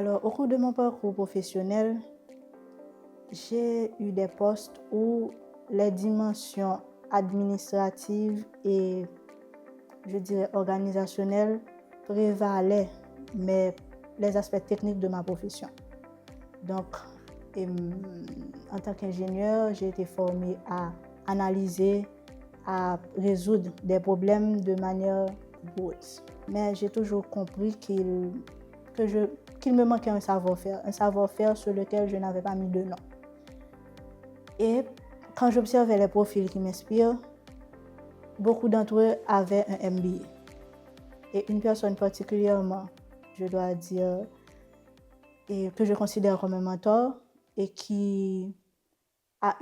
Alors, au cours de mon parcours professionnel, j'ai eu des postes où les dimensions administratives et, je dirais, organisationnelles prévalaient, mais les aspects techniques de ma profession. Donc, en tant qu'ingénieur, j'ai été formée à analyser, à résoudre des problèmes de manière brute. Mais j'ai toujours compris qu'il me manquait un savoir-faire sur lequel je n'avais pas mis de nom. Et quand j'observais les profils qui m'inspirent, beaucoup d'entre eux avaient un MBA. Et une personne particulièrement, je dois dire, et que je considère comme un mentor et qui a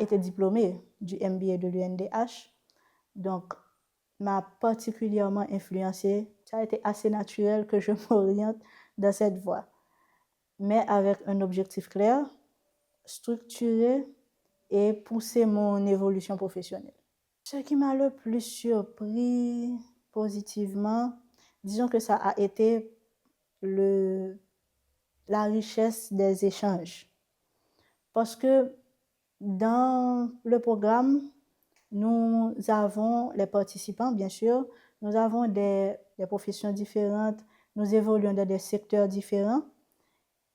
été diplômé du MBA de l'UNDH, donc m'a particulièrement influencée. Ça a été assez naturel que je m'oriente dans cette voie, mais avec un objectif clair, structuré et pousser mon évolution professionnelle. Ce qui m'a le plus surpris positivement, disons que ça a été la richesse des échanges. Parce que dans le programme, nous avons les participants, bien sûr, nous avons des professions différentes, nous évoluons dans des secteurs différents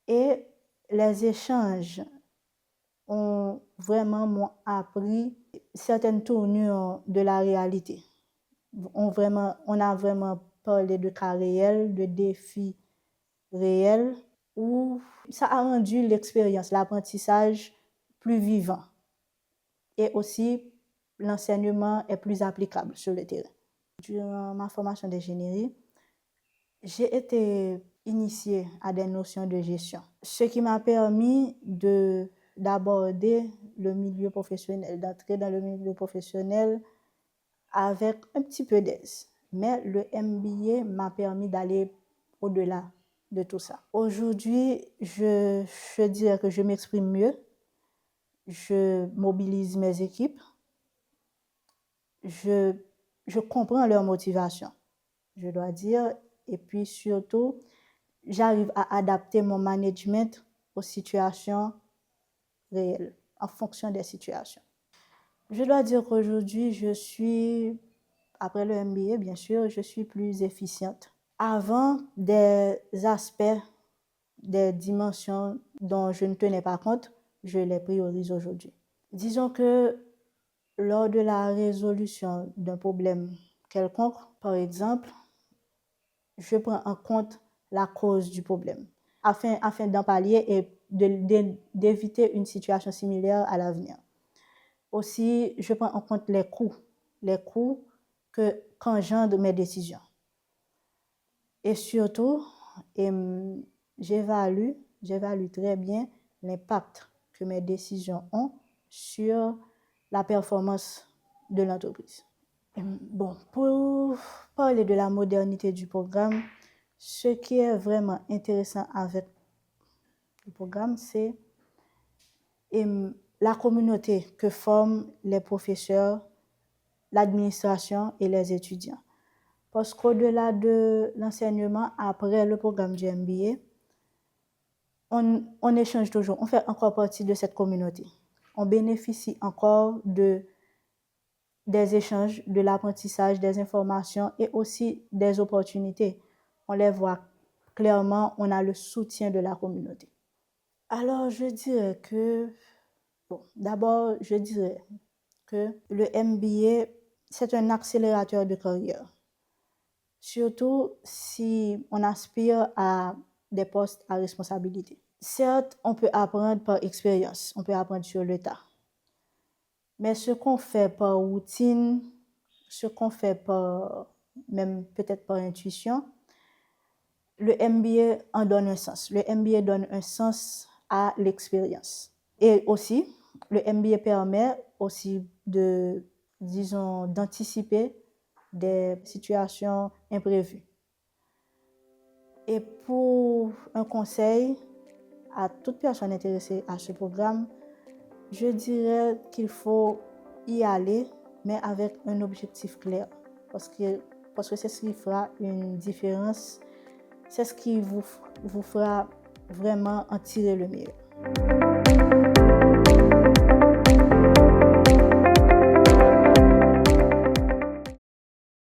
et les échanges m'ont appris certaines tournures de la réalité. On a vraiment parlé de cas réels, de défis réels, où ça a rendu l'expérience, l'apprentissage plus vivant. Et aussi, l'enseignement est plus applicable sur le terrain. Durant ma formation d'ingénierie, j'ai été initiée à des notions de gestion, ce qui m'a permis d'aborder le milieu professionnel, d'entrer dans le milieu professionnel avec un petit peu d'aise. Mais le MBA m'a permis d'aller au-delà de tout ça. Aujourd'hui, je dirais que je m'exprime mieux, je mobilise mes équipes, je comprends leur motivation, je dois dire, et puis surtout, j'arrive à adapter mon management aux situations réelles, en fonction des situations. Je dois dire qu'aujourd'hui, après le MBA, bien sûr, je suis plus efficiente. Avant, des aspects, des dimensions dont je ne tenais pas compte, je les priorise aujourd'hui. Disons que lors de la résolution d'un problème quelconque, par exemple, je prends en compte la cause du problème afin d'en pallier et d'éviter une situation similaire à l'avenir. Aussi, je prends en compte les coûts qu'engendrent mes décisions. Et surtout, j'évalue très bien l'impact que mes décisions ont sur la performance de l'entreprise. Bon, pour parler de la modernité du programme, ce qui est vraiment intéressant avec le programme, c'est la communauté que forment les professeurs, l'administration et les étudiants. Parce qu'au-delà de l'enseignement, après le programme du MBA, on échange toujours, on fait encore partie de cette communauté. On bénéficie encore des échanges, de l'apprentissage, des informations et aussi des opportunités. On les voit clairement, on a le soutien de la communauté. Alors, d'abord, je dirais que le MBA, c'est un accélérateur de carrière. Surtout si on aspire à des postes à responsabilité. Certes, on peut apprendre par expérience, on peut apprendre sur le tas. Mais ce qu'on fait par routine, ce qu'on fait même peut-être par intuition, le MBA en donne un sens. Le MBA donne un sens à l'expérience. Et aussi, le MBA permet aussi d'anticiper des situations imprévues. Et pour un conseil à toute personne intéressée à ce programme, je dirais qu'il faut y aller, mais avec un objectif clair, parce que c'est ce qui fera une différence c'est ce qui vous fera vraiment en tirer le meilleur.